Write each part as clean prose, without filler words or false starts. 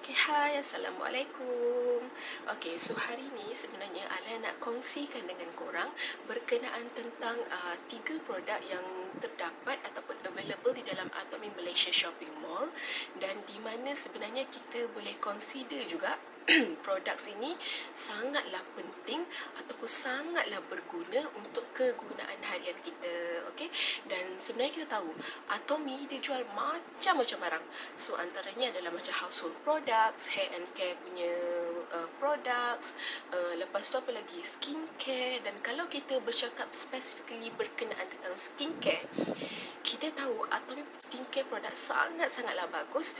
Okay, hai, Assalamualaikum. Okay, so hari ni sebenarnya Alia nak kongsikan dengan korang berkenaan tentang 3 produk yang terdapat ataupun available di dalam Atomy Malaysia Shopping Mall, dan di mana sebenarnya kita boleh consider juga produk ini sangatlah penting ataupun sangatlah berguna untuk kegunaan harian kita. Okay? Dan sebenarnya kita tahu Atomy dia jual macam-macam barang. So antaranya adalah macam household products, hair and care punya products, lepas tu apa lagi, skincare. Dan kalau kita bercakap specifically berkenaan tentang skincare, kita tahu Atomy skincare produk sangat-sangatlah bagus,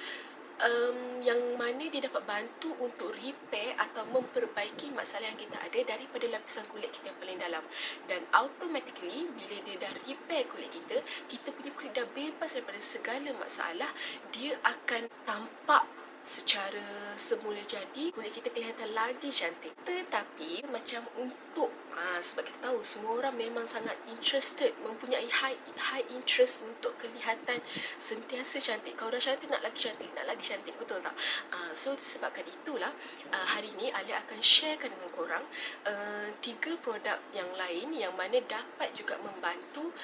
yang mana dia dapat bantu untuk repair atau memperbaiki masalah yang kita ada daripada lapisan kulit kita yang paling dalam. Dan automatically bila dia dah repair kulit kita, kita punya kulit dah bebas daripada segala masalah. Dia akan tampak secara semula jadi, kulit kita kelihatan lagi cantik. Tetapi macam untuk sebab kita tahu semua orang memang sangat interested, mempunyai high interest untuk kelihatan sentiasa cantik. Kalau dah cantik, nak lagi cantik, nak lagi cantik, betul tak? So disebabkan itulah hari ni Alia akan sharekan dengan korang 3 produk yang lain yang mana dapat juga membantu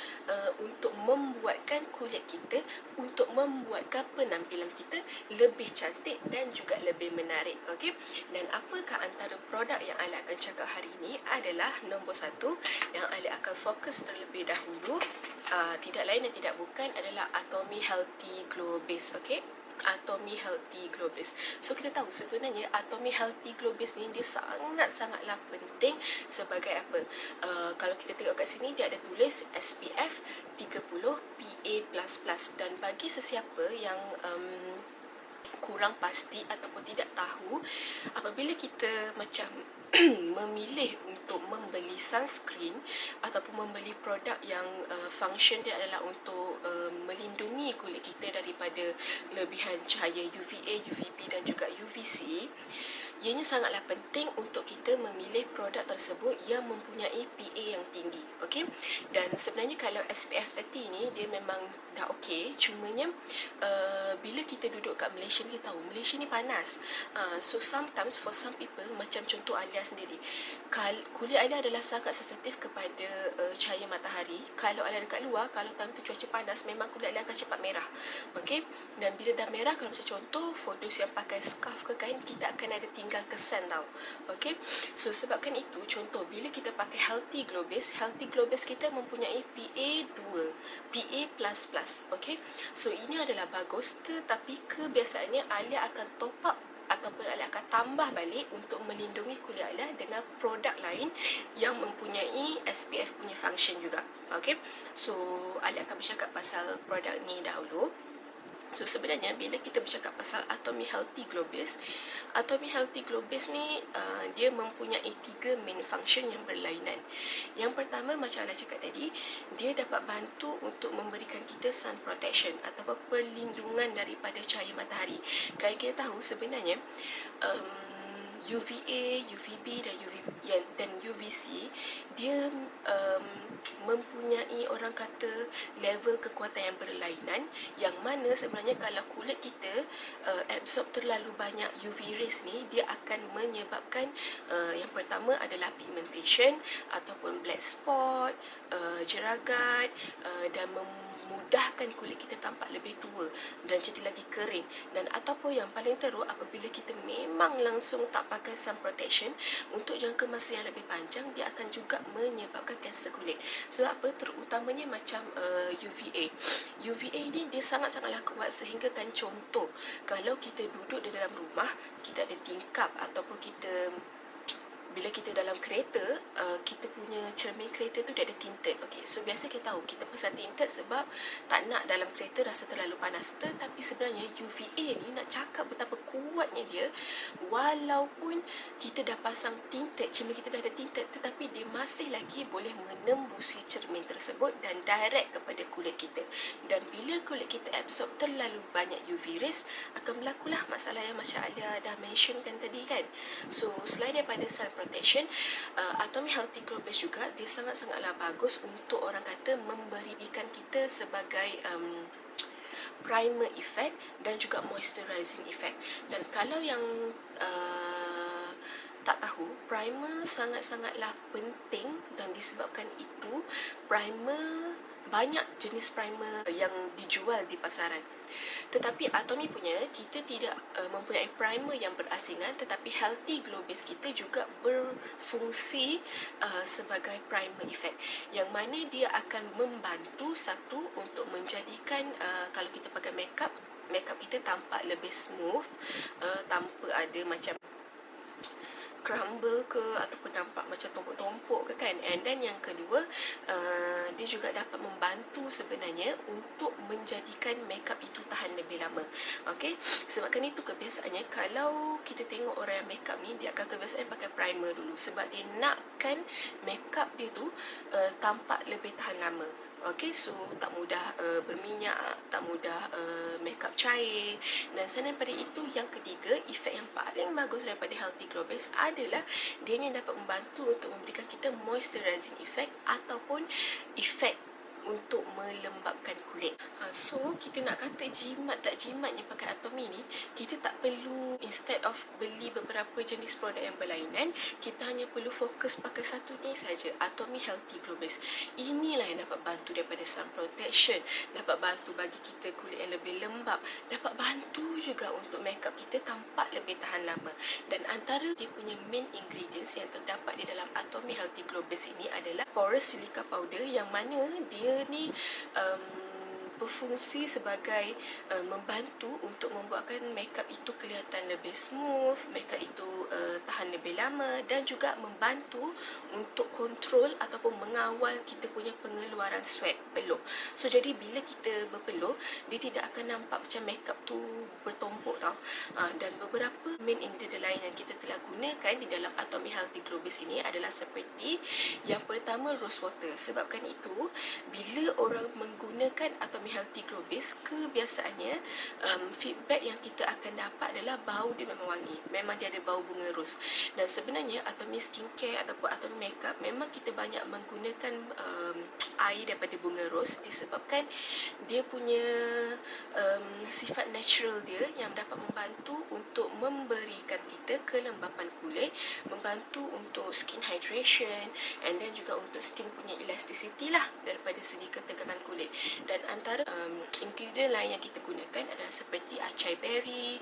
untuk membuatkan kulit kita, untuk membuatkan penampilan kita lebih cantik dan juga lebih menarik. Okay? Dan apakah antara produk yang Alia akan cakap hari ini adalah nombor 1 yang Alia akan fokus terlebih dahulu, tidak lain dan tidak bukan adalah Atomy Healthy Glow Base. Okay? Atomy Healthy Glow Base. So kita tahu sebenarnya Atomy Healthy Glow Base ni dia sangat-sangatlah penting sebagai apa? Kalau kita tengok kat sini dia ada tulis SPF 30 PA++, dan bagi sesiapa yang kurang pasti ataupun tidak tahu, apabila kita macam memilih untuk membeli sunscreen ataupun membeli produk yang function dia adalah untuk melindungi kulit kita daripada lebihan cahaya UVA, UVB dan juga UVC, ianya sangatlah penting untuk kita memilih produk tersebut yang mempunyai PA yang tinggi. Okay? Dan sebenarnya kalau SPF 30 ni dia memang dah okey, cumanya bila kita duduk kat Malaysia, kita tahu Malaysia ni panas. So sometimes for some people, macam contoh Alia sendiri, kulit Alia adalah sangat sensitif kepada cahaya matahari. Kalau Alia dekat luar, kalau time tu cuaca panas, memang kulit Alia akan cepat merah. Okay? Dan bila dah merah, kalau macam contoh photos yang pakai scarf ke kain, kita akan ada tinggal kesan tau. Okay? So sebabkan itu, contoh bila kita pakai Healthy Glow Base kita mempunyai PA2, PA++. Okay? So ini adalah bagus, tetapi kebiasaannya Alia akan top up ataupun Alia akan tambah balik untuk melindungi kulit Alia dengan produk lain yang mempunyai SPF punya function juga. Okay? So Alia akan bercakap pasal produk ni dahulu. So sebenarnya bila kita bercakap pasal Atomy Healthy Glow Base, Atomy Healthy Glow Base ni dia mempunyai 3 main function yang berlainan. Yang pertama, macam Alia cakap tadi, dia dapat bantu untuk memberikan kita sun protection atau perlindungan daripada cahaya matahari. Kerana kita tahu sebenarnya UVA, UVB dan UVC dia mempunyai, orang kata, level kekuatan yang berlainan, yang mana sebenarnya kalau kulit kita absorb terlalu banyak UV rays ni, dia akan menyebabkan yang pertama adalah pigmentation ataupun black spot, jeragat, dan memudahkan kulit kita tampak lebih tua dan jadi lagi kering. Dan ataupun yang paling teruk, apabila kita memang langsung tak pakai sun protection untuk jangka masa yang lebih panjang, dia akan juga menyebabkan kanser kulit. Sebab apa? Terutamanya macam UVA. UVA ni dia sangat-sangatlah kuat, sehingga kan contoh kalau kita duduk di dalam rumah, kita ada tingkap ataupun bila kita dalam kereta, kita punya cermin kereta tu dia ada tinted. Okay, so biasa kita tahu kita pasang tinted sebab tak nak dalam kereta rasa terlalu panas. Tetapi sebenarnya UVA ni, nak cakap betapa kuatnya dia, walaupun kita dah pasang tinted, cermin kita dah ada tinted, tetapi dia masih lagi boleh menembusi cermin tersebut dan direct kepada kulit kita. Dan bila kulit kita absorb terlalu banyak UV rays, akan berlakulah masalah yang macam Alia dah mentionkan tadi kan. So selain daripada sun protection, Atomy Healthy Glow Base juga dia sangat-sangatlah bagus untuk, orang kata, memberikan kita sebagai primer effect dan juga moisturizing effect. Dan kalau yang tak tahu, primer sangat-sangatlah penting, dan disebabkan itu primer, banyak jenis primer yang dijual di pasaran. Tetapi Atomy punya, kita tidak mempunyai primer yang berasingan, tetapi Healthy Glow Base kita juga berfungsi sebagai primer effect, yang mana dia akan membantu satu untuk menjadikan kalau kita pakai makeup kita tampak lebih smooth, tanpa ada macam crumble ke ataupun nampak macam tumpuk-tumpuk ke kan. And then yang kedua, dia juga dapat membantu sebenarnya untuk menjadikan makeup itu tahan lebih lama. Okey, sebabkan itu kebiasaannya kalau kita tengok orang yang makeup ni, dia akan kebiasaan pakai primer dulu sebab dia nakkan makeup dia tu tampak lebih tahan lama. Okey, so tak mudah berminyak, tak mudah makeup cair. Dan selain daripada itu, yang ketiga, efek yang paling bagus daripada Healthy Glow Base adalah dia yang dapat membantu untuk memberikan kita moisturizing effect ataupun efek untuk melembabkan kulit. So, kita nak kata jimat tak jimatnya pakai Atomy ni, kita tak perlu, instead of beli beberapa jenis produk yang berlainan, kita hanya perlu fokus pakai satu ni saja, Atomy Healthy Glow Base. Inilah yang dapat bantu daripada sun protection, dapat bantu bagi kita kulit yang lebih lembap, dapat bantu juga untuk makeup kita tampak lebih tahan lama. Dan antara dia punya main ingredients yang terdapat di dalam Atomy Healthy Glow Base ini adalah porous silica powder, yang mana dia ni berfungsi sebagai membantu untuk membuatkan makeup itu kelihatan lebih smooth, makeup itu tahan lebih lama, dan juga membantu untuk kontrol ataupun mengawal kita punya pengeluaran sweat, peluh. So jadi bila kita berpeluh, dia tidak akan nampak macam makeup tu bertumpuk tau. Dan beberapa main ingredient lain yang kita telah gunakan di dalam Atomy Healthy Glow Base ini adalah seperti yang pertama, rose water. Sebabkan itu, bila orang menggunakan Atomy Healthy Glow Base, kebiasaannya feedback yang kita akan dapat adalah bau dia memang wangi, memang dia ada bau bunga ros. Dan sebenarnya Atomy skincare ataupun Atomy makeup, memang kita banyak menggunakan air daripada bunga ros, disebabkan dia punya sifat natural dia yang dapat membantu untuk memberikan kita kelembapan kulit, membantu untuk skin hydration, and then juga untuk skin punya elasticity lah daripada segi ketegangan kulit. Dan antara ingredient lain yang kita gunakan adalah seperti acai berry.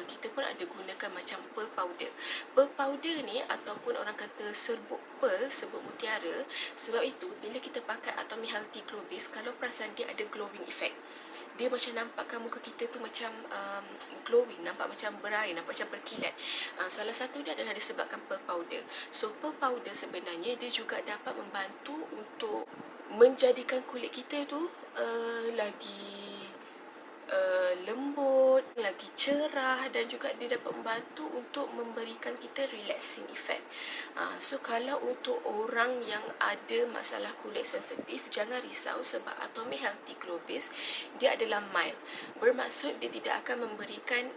Kita pun ada gunakan macam pearl powder. Pearl powder ni, ataupun orang kata serbuk pearl, serbuk mutiara. Sebab itu bila kita pakai Atomy Healthy Glow Base, kalau perasan dia ada glowing effect, dia macam nampakkan muka kita tu macam glowing, nampak macam berair, nampak macam berkilat. Salah satu dia adalah disebabkan pearl powder. So pearl powder sebenarnya dia juga dapat membantu untuk menjadikan kulit kita tu lagi lembut, lagi cerah, dan juga dia dapat membantu untuk memberikan kita relaxing effect. So kalau untuk orang yang ada masalah kulit sensitif, jangan risau sebab Atomy Healthy Glow Base dia adalah mild. Bermaksud dia tidak akan memberikan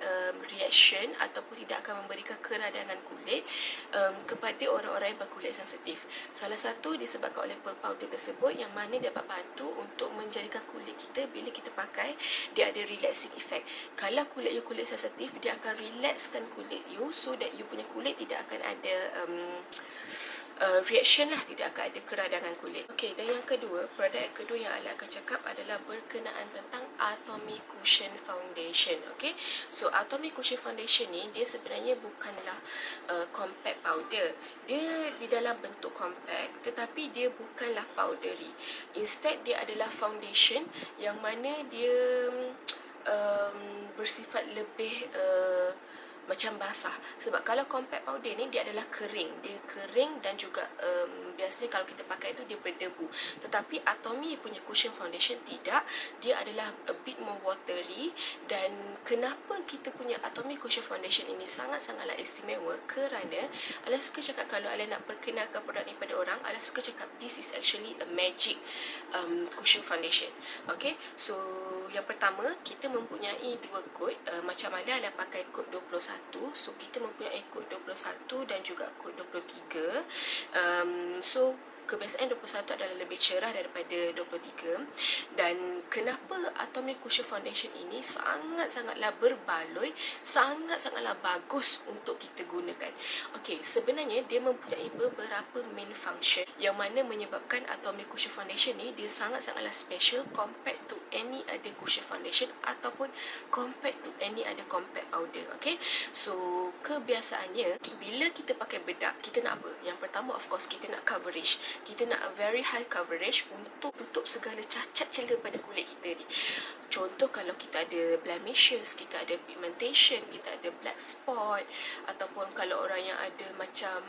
reaction ataupun tidak akan memberikan keradangan kulit kepada orang-orang yang berkulit sensitif. Salah satu disebabkan oleh pearl powder tersebut, yang mana dapat bantu untuk menjadikan kulit kita bila kita pakai dia ada relaxing effect. Kalau kulit you kulit sensitif, dia akan relaxkan kulit you so that you punya kulit tidak akan ada reaction lah, tidak akan ada keradangan kulit. Okey, dan yang kedua, produk yang kedua yang Ala akan cakap adalah berkenaan tentang Atomy Cushion Foundation. Okey, so Atomy Cushion Foundation ni dia sebenarnya bukanlah compact powder. Dia di dalam bentuk compact, tetapi dia bukanlah powdery. Instead, dia adalah foundation yang mana dia bersifat lebih macam basah. Sebab kalau compact powder ni dia adalah kering, dia kering dan juga biasanya kalau kita pakai itu dia berdebu. Tetapi Atomy punya cushion foundation tidak, dia adalah a bit more watery. Dan kenapa kita punya Atomy cushion foundation ini sangat-sangatlah istimewa, kerana Ala suka cakap, kalau Ala nak perkenalkan produk ni pada orang, Ala suka cakap this is actually a magic cushion foundation. Okay, so yang pertama, kita mempunyai dua kod. Macam Ala pakai kod 21. So kita mempunyai kod 21 dan juga kod 23. So kebiasaan 21 adalah lebih cerah daripada 23. Dan kenapa Atomic Cushion Foundation ini sangat-sangatlah berbaloi, sangat-sangatlah bagus untuk kita gunakan. Okey, sebenarnya dia mempunyai beberapa main function yang mana menyebabkan Atomic Cushion Foundation ni dia sangat-sangatlah special compared to any other cushion foundation ataupun compared to any other compact powder. Okay, so kebiasaannya bila kita pakai bedak, kita nak apa? Yang pertama, of course, kita nak coverage. Kita nak a very high coverage untuk tutup segala cacat celah pada kulit kita ni. Contoh, kalau kita ada blemishes, kita ada pigmentation, kita ada black spot, ataupun kalau orang yang ada macam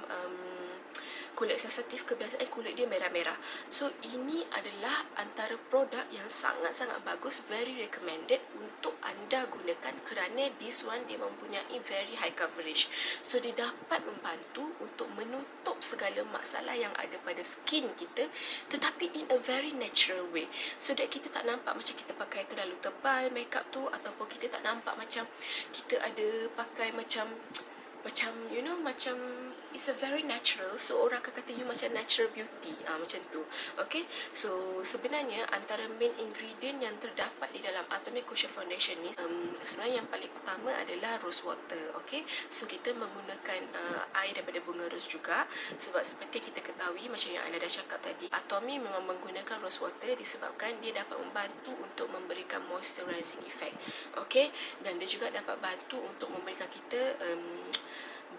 kulit sensitif, kebiasaan kulit dia merah-merah. So, ini adalah antara produk yang sangat-sangat bagus, very recommended untuk anda gunakan kerana this one dia mempunyai very high coverage. So, dia dapat membantu untuk menutup segala masalah yang ada pada skin kita, tetapi in a very natural way. So that kita tak nampak macam kita pakai terlalu tebal makeup tu, ataupun kita tak nampak macam kita ada pakai macam you know, macam it's a very natural. So orang akan kata you macam natural beauty, macam tu. Okay, so sebenarnya antara main ingredient yang terdapat di dalam Atomic Cushion Foundation ni, sebenarnya yang paling utama adalah rose water. Okay, so kita menggunakan air daripada bunga rose juga, sebab seperti kita ketahui, macam yang Ayla dah cakap tadi, Atomic memang menggunakan rose water disebabkan dia dapat membantu untuk memberikan moisturizing effect. Okay, dan dia juga dapat bantu untuk memberikan kita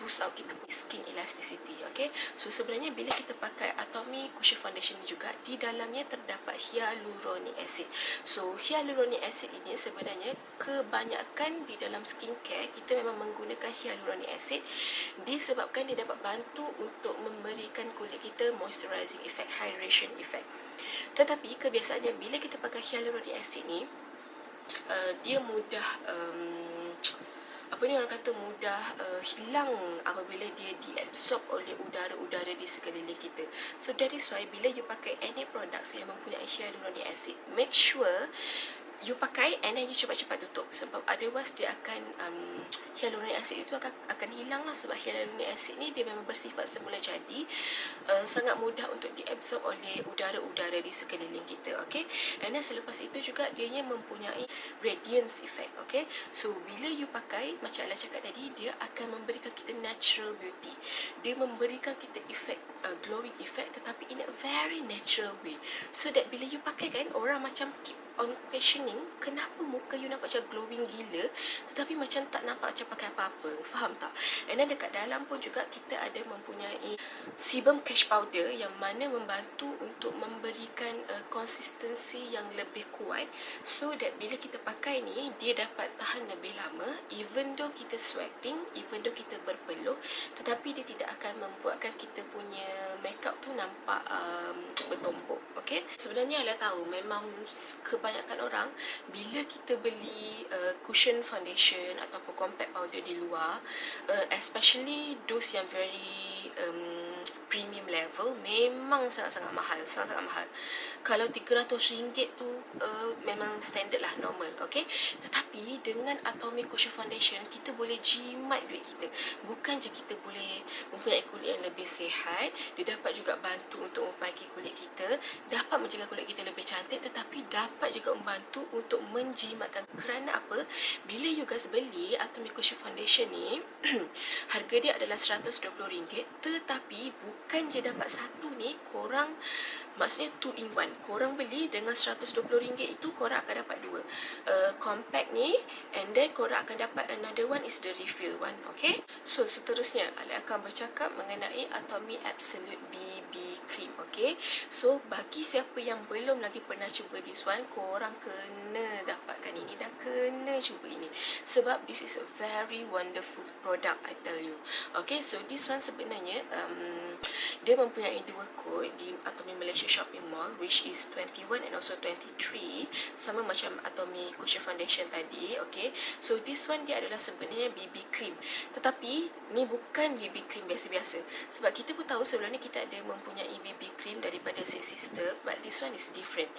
boost out kita punya skin elasticity. Okay, so sebenarnya bila kita pakai Atomic Cushion Foundation ni juga, di dalamnya terdapat hyaluronic acid. So hyaluronic acid ini sebenarnya kebanyakan di dalam skincare kita memang menggunakan hyaluronic acid disebabkan dia dapat bantu untuk memberikan kulit kita moisturizing effect, hydration effect. Tetapi kebiasaannya bila kita pakai hyaluronic acid ni, dia mudah orang kata mudah hilang apabila dia diabsorb oleh udara-udara di sekeliling kita. So that is why bila you pakai any products yang mempunyai hyaluronic acid, make sure you pakai and then you cepat-cepat tutup, sebab otherwise dia akan hyaluronic acid itu akan hilang lah, sebab hyaluronic acid ni dia memang bersifat semula jadi sangat mudah untuk diabsorb oleh udara-udara di sekeliling kita. Okay, and then selepas itu juga dianya mempunyai radiance effect. Okay, so bila you pakai, macam Ella cakap tadi, dia akan memberikan kita natural beauty, dia memberikan kita effect glowing effect, tetapi in a very natural way, so that bila you pakai kan, orang macam keep on questioning, kenapa muka you nampak macam glowing gila tetapi macam tak nampak macam pakai apa-apa. Faham tak? And then dekat dalam pun juga kita ada mempunyai sebum cash powder yang mana membantu untuk memberikan konsistensi yang lebih kuat, so that bila kita pakai ni dia dapat tahan lebih lama, even though kita sweating, even though kita berpeluh, tetapi dia tidak akan membuatkan kita punya makeup tu nampak bertumpuk. Okay, sebenarnya Ella tahu memang kebanyakan orang bila kita beli cushion foundation ataupun compact powder di luar, especially those yang very premium level, memang sangat-sangat mahal, sangat-sangat mahal. Kalau RM300 tu memang standard lah, normal. Okay, tetapi dengan Atomic Cushion Foundation kita boleh jimat duit kita. Bukan je kita boleh mempunyai kulit yang lebih sihat, dia dapat juga bantu untuk memperbaiki kulit kita, dapat menjaga kulit kita lebih cantik, tetapi dapat juga membantu untuk menjimatkan. Kerana apa? Bila you guys beli Atomic Cushion Foundation ni harga dia adalah RM120, tetapi bukan je dapat satu ni, korang maksudnya 2 in 1. Korang beli dengan RM120 itu, korang akan dapat dua compact ni, and then korang akan dapat another one is the refill one. Okay, so seterusnya Alex akan bercakap mengenai Atomic Absolute BB Cream. Okay, so bagi siapa yang belum lagi pernah cuba this one, korang kena dapatkan ini dan kena cuba ini, sebab this is a very wonderful product, I tell you. Okay, so this one sebenarnya dia mempunyai dua kod di Atomic Malaysia shopping mall, which is 21 and also 23, sama macam Atomy Cushion Foundation tadi. Okay, so this one dia adalah sebenarnya BB cream, tetapi ni bukan BB cream biasa-biasa. Sebab kita pun tahu sebelum ni kita ada mempunyai BB cream daripada Six Sister, but this one is different.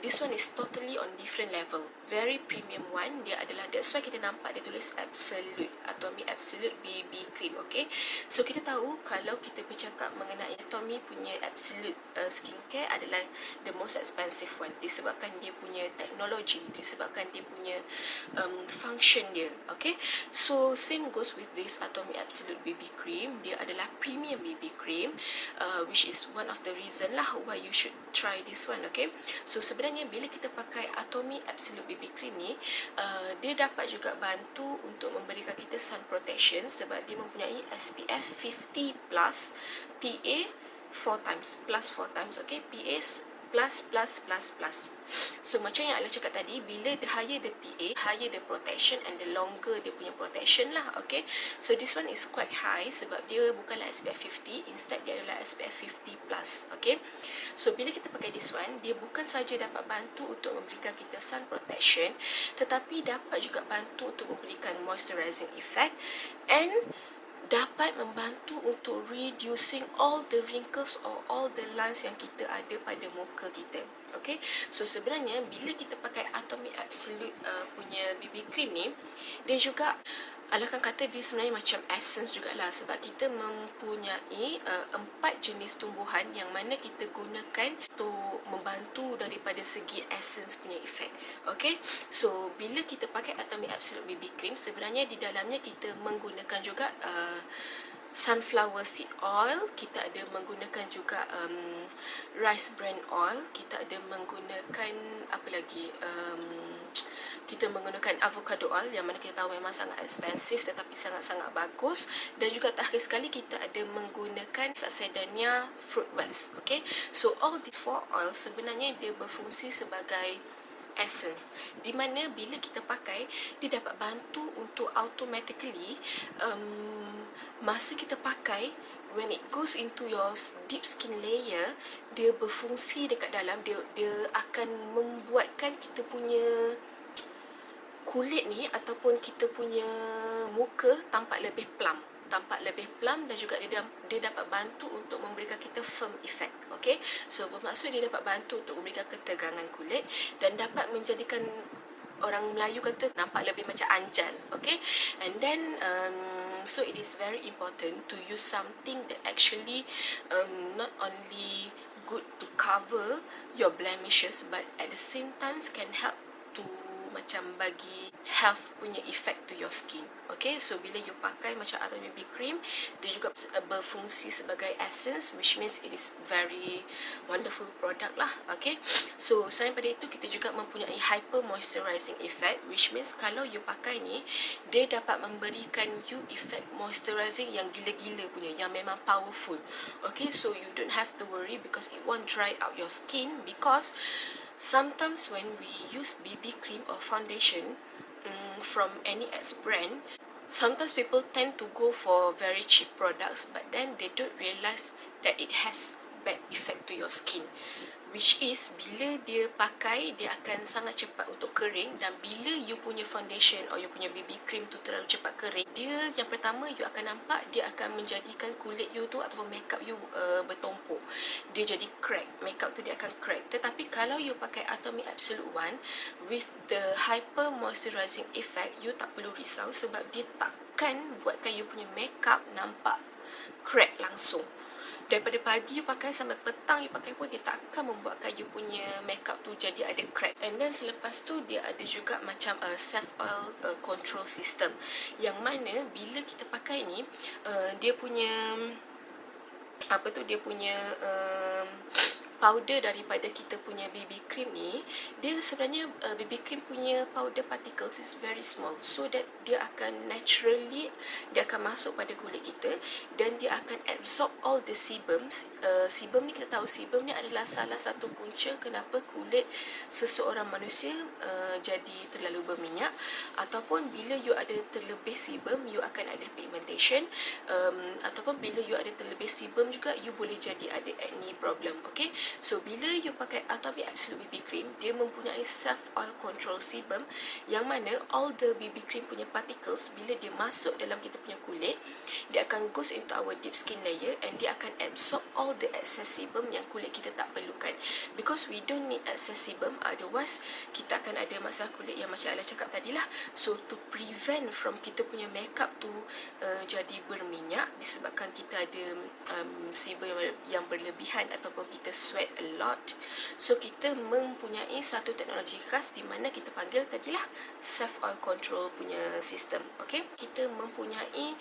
This one is totally on different level, very premium one. Dia adalah, that's why kita nampak dia tulis Absolute, Atomy Absolute BB cream. Okay, so kita tahu kalau kita bercakap mengenai Atomy punya Absolute skincare adalah the most expensive one, disebabkan dia punya teknologi, disebabkan dia punya function dia. Okay, so same goes with this Atomy Absolute BB cream. Dia adalah premium BB cream, which is one of the reason lah why you should try this one. Okay, so sebenarnya bila kita pakai Atomy Absolute BB cream ni, dia dapat juga bantu untuk memberikan kita sun protection, sebab dia mempunyai SPF 50 plus, PA 4 times, plus 4 times. Okay, PA plus. So macam yang Ala cakap tadi, bila the higher the PA, higher the protection and the longer dia punya protection lah. Okay, so this one is quite high sebab dia bukanlah SPF 50, instead dia adalah SPF 50 plus. Okay, so bila kita pakai this one, dia bukan saja dapat bantu untuk memberikan kita sun protection, tetapi dapat juga bantu untuk memberikan moisturizing effect and dapat membantu untuk reducing all the wrinkles or all the lines yang kita ada pada muka kita. Okay, so sebenarnya bila kita pakai Atomy Absolute punya BB cream ni, dia juga Ala akan kata dia sebenarnya macam essence jugalah, sebab kita mempunyai 4 jenis tumbuhan yang mana kita gunakan untuk membantu daripada segi essence punya efek. Okay, so bila kita pakai Atomy Absolute BB cream, sebenarnya di dalamnya kita menggunakan juga sunflower seed oil, kita ada menggunakan juga rice bran oil, kita ada menggunakan apa lagi, kita menggunakan avocado oil yang mana kita tahu memang sangat expensive tetapi sangat-sangat bagus, dan juga terakhir sekali kita ada menggunakan Saxedania fruit wax. Okay, so all these 4 oil sebenarnya dia berfungsi sebagai essence, di mana bila kita pakai, dia dapat bantu untuk automatically masa kita pakai, when it goes into your deep skin layer, dia berfungsi dekat dalam, dia akan membuatkan kita punya kulit ni ataupun kita punya muka tampak lebih plump, dan juga dia dapat bantu untuk memberikan kita firm effect. Okay, so bermaksud dia dapat bantu untuk memberikan ketegangan kulit dan dapat menjadikan, orang Melayu kata, nampak lebih macam anjal. Okay, and then so it is very important to use something that actually not only good to cover your blemishes, but at the same time can help to macam bagi health punya effect to your skin. Okay, so bila you pakai macam Atomy BB cream, dia juga berfungsi sebagai essence, which means it is very wonderful product lah. Okay, so selain pada itu, kita juga mempunyai hyper moisturizing effect, which means kalau you pakai ni, dia dapat memberikan you effect moisturizing yang gila-gila punya, yang memang powerful. Okay, so you don't have to worry because it won't dry out your skin, because sometimes when we use BB cream or foundation from any ex brand, sometimes people tend to go for very cheap products, but then they don't realize that it has bad effect to your skin, which is bila dia pakai, dia akan sangat cepat untuk kering, dan bila you punya foundation or you punya BB cream tu terlalu cepat kering, dia yang pertama you akan nampak, dia akan menjadikan kulit you tu ataupun makeup you bertumpuk, dia jadi crack, makeup tu dia akan crack. Tetapi kalau you pakai Atomy Absolute One with the hyper moisturizing effect, you tak perlu risau sebab dia takkan buatkan you punya makeup nampak crack langsung. Daripada pagi you pakai sampai petang you pakai pun, dia tak akan membuatkan you punya makeup tu jadi ada crack. And then selepas tu dia ada juga macam self oil control system, yang mana bila kita pakai ni, dia punya apa tu, dia punya powder daripada kita punya BB cream ni, dia sebenarnya BB cream punya powder particles is very small, so that dia akan naturally, dia akan masuk pada kulit kita dan dia akan absorb all the sebums. Sebum ni, kita tahu sebum ni adalah salah satu punca kenapa kulit seseorang manusia jadi terlalu berminyak, ataupun bila you ada terlebih sebum, you akan ada pigmentation, ataupun bila you ada terlebih sebum juga, you boleh jadi ada acne problem. Okay, So bila you pakai Atomy Absolute BB Cream, dia mempunyai self oil control sebum, yang mana all the BB cream punya particles bila dia masuk dalam kita punya kulit, dia akan goes into our deep skin layer and dia akan absorb all the excess sebum yang kulit kita tak perlukan. Because we don't need excess sebum, otherwise kita akan ada masalah kulit yang macam Ala cakap tadi lah. So to prevent from kita punya makeup tu jadi berminyak disebabkan kita ada sebum yang berlebihan ataupun kita sweat a lot, so kita mempunyai satu teknologi khas di mana kita panggil tadilah self oil control punya sistem. Okay, kita mempunyai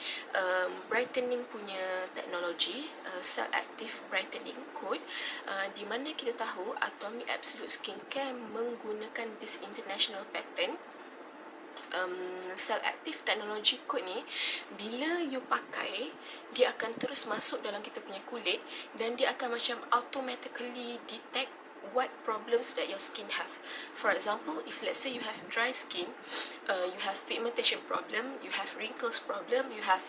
brightening punya teknologi, cell active brightening code, di mana kita tahu Atomy Absolute Skincare menggunakan this international pattern. Cell active technology code ni, bila you pakai, dia akan terus masuk dalam kita punya kulit dan dia akan macam automatically detect what problems that your skin have. For example, if let's say you have dry skin, you have pigmentation problem, you have wrinkles problem, you have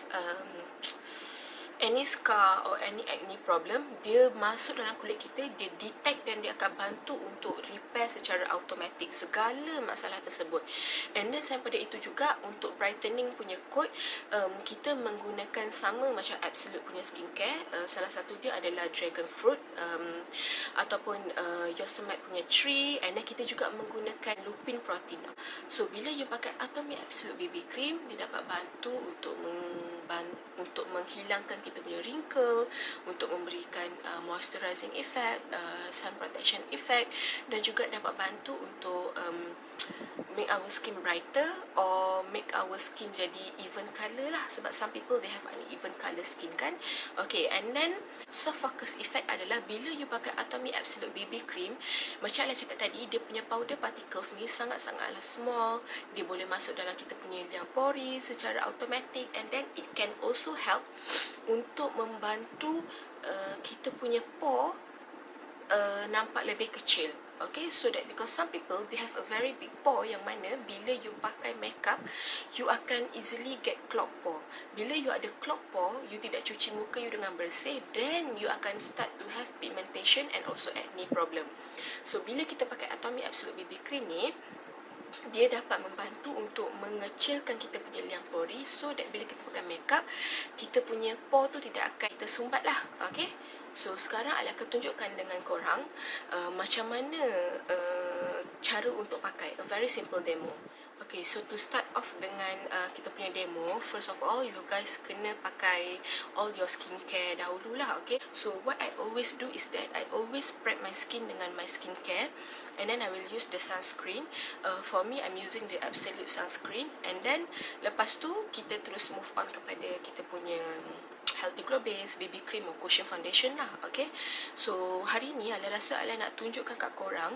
any scar or any acne problem, dia masuk dalam kulit kita, dia detect dan dia akan bantu untuk repair secara automatik segala masalah tersebut. And then daripada itu juga untuk brightening punya code, kita menggunakan sama macam Absolute punya skincare. Salah satu dia adalah dragon fruit ataupun Yosemite punya tree, and then kita juga menggunakan lupin protein. So bila you pakai Atomy Absolute BB cream, dia dapat bantu untuk menghilangkan kita punya wrinkle, untuk memberikan moisturizing effect, sun protection effect, dan juga dapat bantu untuk make our skin brighter or make our skin jadi even colour lah, sebab some people they have uneven colour skin kan. Okay, and then soft focus effect adalah bila you pakai Atomy Absolute BB cream, macam Ala cakap tadi, dia punya powder particles ni sangat-sangatlah small, dia boleh masuk dalam kita punya liang pori secara automatik, and then it can also help untuk membantu kita punya pore nampak lebih kecil. Okay, so that because some people they have a very big pore, yang mana bila you pakai makeup, you akan easily get clogged pore. Bila you ada clogged pore, you tidak cuci muka you dengan bersih, then you akan start to have pigmentation and also acne problem. So bila kita pakai Atomy Absolute BB cream ni, dia dapat membantu untuk mengecilkan kita punya liang pori, so that bila kita pakai makeup, kita punya pore tu tidak akan kita sumbat lah. Okay, so sekarang Ala akan tunjukkan dengan korang macam mana cara untuk pakai, a very simple demo. Okay, so to start off dengan kita punya demo, first of all, you guys kena pakai all your skincare dahululah. Okay, so what I always do is that I always prep my skin dengan my skincare, and then I will use the sunscreen. For me, I'm using the Absolute sunscreen, and then lepas tu kita terus move on kepada kita punya Healthy Glow Base, BB Cream or Cushion Foundation lah. Okay, so hari ni Ala rasa Ala nak tunjukkan kat korang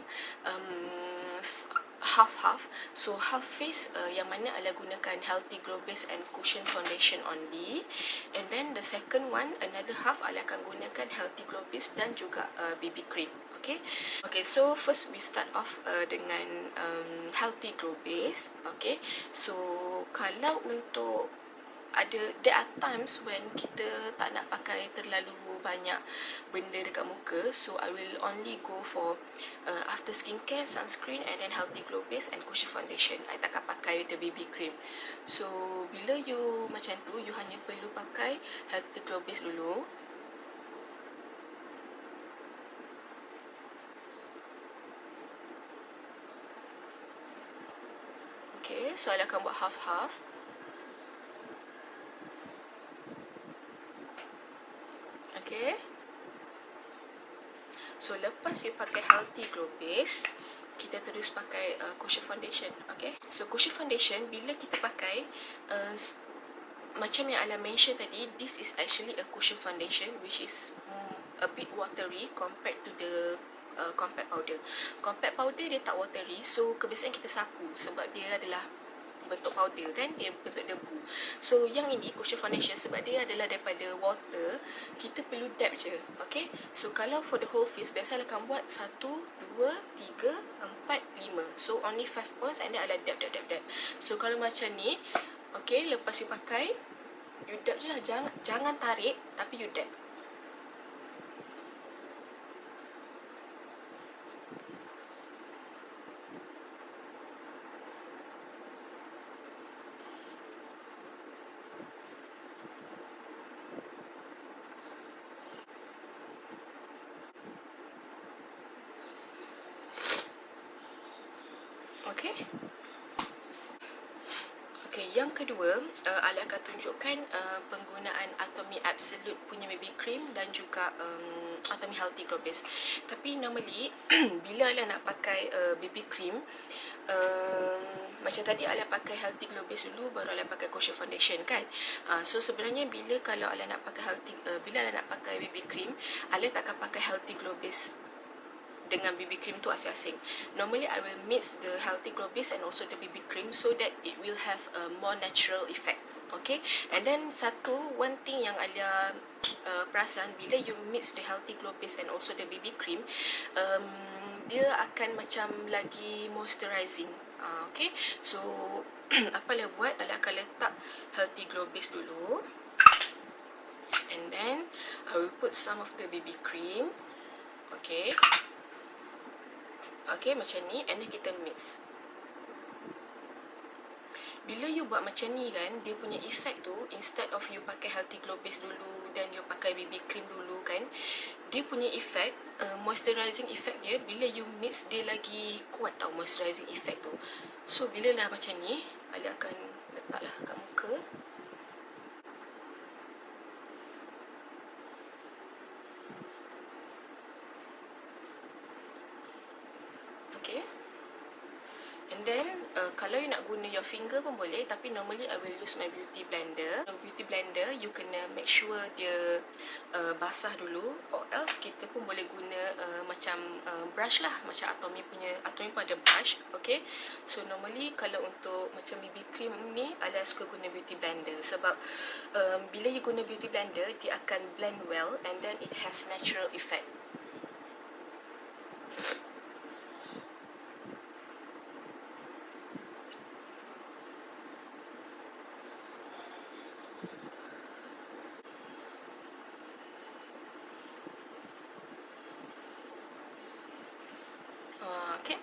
half-half. So half face yang mana Ala gunakan Healthy Glow Base and Cushion Foundation only, and then the second one, another half, Ala akan gunakan Healthy Glow Base dan juga BB Cream. Okay, so first we start off dengan Healthy Glow Base. Okay, so kalau untuk there are times when kita tak nak pakai terlalu banyak benda dekat muka, so I will only go for after skincare, sunscreen, and then Healthy Glow Base and Cushion Foundation. I takkan pakai the BB cream. So bila you macam tu, you hanya perlu pakai Healthy Glow Base dulu. Okay, so I akan buat half-half. Okay, so lepas you pakai Healthy Glow Base, kita terus pakai Cushion Foundation. Okay, so Cushion Foundation bila kita pakai, macam yang Ala mention tadi, this is actually a cushion foundation which is a bit watery compared to the compact powder. Compact powder dia tak watery, so kebiasaan kita sapu sebab dia adalah bentuk powder kan, dia bentuk debu. So yang ini cushion foundation, sebab dia adalah daripada water, kita perlu dab je. Okay, so kalau for the whole face, biasa akan buat 1, 2, 3, 4, 5. So only 5 points, and then ala dab. So kalau macam ni, okay, lepas you pakai, you dab je lah, jangan tarik, tapi you dab. Okay. Okay, yang kedua, Ala akan tunjukkan penggunaan Atomy Absolute punya BB cream dan juga Atomy Healthy Glow Base. Tapi normally, bila Ala nak pakai BB cream, macam tadi Ala pakai Healthy Glow Base dulu, baru Ala pakai Cushion Foundation kan. So sebenarnya kalau Ala nak pakai bila Ala nak pakai BB cream, Ala tak akan pakai Healthy Glow Base dengan BB cream tu asing-asing. Normally I will mix the Healthy Glow Base and also the BB cream so that it will have a more natural effect. Okay, and then one thing yang Alia perasan, bila you mix the Healthy Glow Base and also the BB cream, dia akan macam lagi moisturizing. Okay, so apa Alia buat, Alia akan letak Healthy Glow Base dulu, and then I will put some of the BB cream. Okay. Okay, macam ni, and then kita mix. Bila you buat macam ni kan, dia punya effect tu, instead of you pakai Healthy Glow Base dulu, then you pakai BB cream dulu kan, dia punya effect, moisturizing effect dia, bila you mix, dia lagi kuat tau moisturizing effect tu. So, bila lah macam ni, Alia akan letaklah kat muka. Okay. And then, kalau you nak guna your finger pun boleh, tapi normally I will use my beauty blender. Beauty blender, you kena make sure dia basah dulu, or else kita pun boleh guna macam brush lah, macam Atomy pun ada brush. Okay, so normally kalau untuk macam BB cream ni, Alia suka guna beauty blender sebab bila you guna beauty blender, dia akan blend well and then it has natural effect. Okay.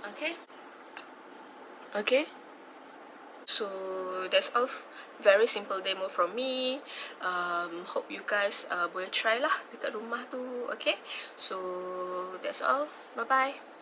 Okay. Okay. So that's all. Very simple demo from me. Hope you guys boleh try lah dekat rumah tu. Okay. So that's all. Bye bye.